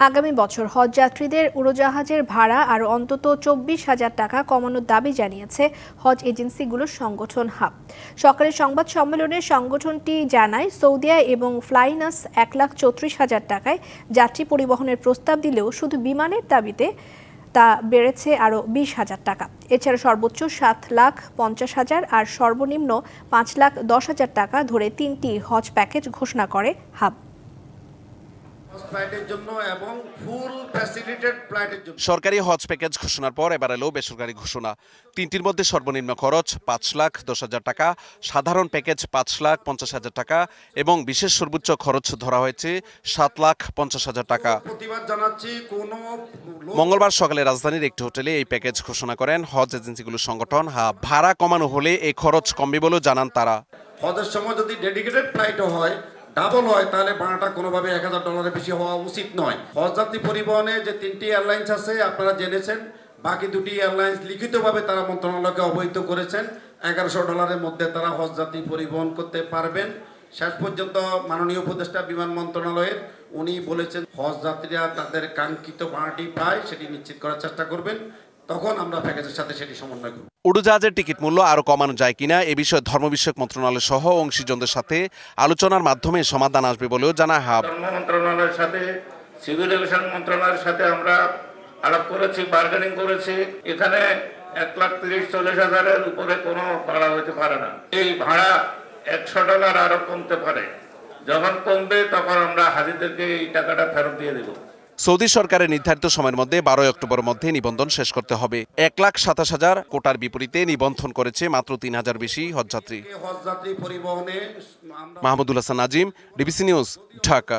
আগামী বছর হজযাত্রীদের উড়োজাহাজের ভাড়া আরও অন্তত 24,000 টাকা কমানোর দাবি জানিয়েছে হজ এজেন্সিগুলোর সংগঠন হাব। সকালে সংবাদ সম্মেলনে সংগঠনটি জানায়, সৌদিয়া এবং ফ্লাইনাস 1,34,000 টাকায় যাত্রী পরিবহনের প্রস্তাব দিলেও শুধু বিমানের দাবিতে তা বেড়েছে আরও 20,000 টাকা। এছাড়া সর্বোচ্চ 7,50,000 আর সর্বনিম্ন 5,10,000 টাকা ধরে 3টি হজ প্যাকেজ ঘোষণা করে হাব। সরকারি হজ প্যাকেজ ঘোষণার পর এবার এলো বেসরকারি ঘোষণা। তিনটির মধ্যে সর্বনিম্ন খরচ 5,10,000 টাকা, সাধারণ প্যাকেজ 5,50,000 টাকা এবং বিশেষ সর্বোচ্চ খরচ ধরা হয়েছে 7,50,000 টাকা। মঙ্গলবার সকালে রাজধানীর একটি হোটেলে এই প্যাকেজ ঘোষণা করেন হজ এজেন্সিগুলোর সংগঠন হাব। ভাড়া কমানো হলে এই খরচ কমবে বলেও জানান তারা। হজের সময় যদি ডেডিকেটেড ফ্লাইটও হয়, ডাবল হয়, তাহলে ভাড়াটা কোনোভাবে $1,000 বেশি হওয়া উচিত নয়। হজযাত্রী পরিবহনে যে 3টি এয়ারলাইন্স আছে আপনারা জেনেছেন, বাকি 2টি এয়ারলাইন্স লিখিতভাবে তারা মন্ত্রণালয়কে অবহিত করেছেন $1,100 মধ্যে তারা হজযাত্রী পরিবহন করতে পারবেন। শেষ পর্যন্ত মাননীয় উপদেষ্টা বিমান মন্ত্রণালয়ের উনি বলেছেন হজযাত্রীরা তাদের কাঙ্ক্ষিত ভাড়াটি পায় সেটি নিশ্চিত করার চেষ্টা করবেন, তখন আমরা প্যাকেজের সাথে সেটি সমন্বয় করব। উড়োজাহাজের টিকিট মূল্য আরও কমানো যায় কিনা এ বিষয়ে ধর্ম বিষয়ক মন্ত্রণালয় সহ অংশীজনদের সাথে আলোচনার মাধ্যমে সমাধান আসবে বলেও জানায় হাব। ধর্ম মন্ত্রণালয়ের সাথে সিভিল এভিয়েশন মন্ত্রণালয়ের সাথে আমরা আলাপ করেছি, বার্গেনিং করেছি। এখানে 1,30,40,000-এর উপরে কোনো ভাড়া হতে পারে না। এই ভাড়া $100 আরো কমতে পারে। যখন কমবে তখন আমরা হাজিদেরকে এই টাকাটা ফেরত দিয়ে দেব। সৌদি সরকারের নির্ধারিত সময়ের মধ্যে 12 অক্টোবরের মধ্যে নিবন্ধন শেষ করতে হবে। 1,27,000 কোটার বিপরীতে নিবন্ধন করেছে মাত্র 3,000 বেশি হজযাত্রী। হজযাত্রী পরিবহনে মাহমুদুল হাসান নাজিম, ডিবিসি নিউজ, ঢাকা।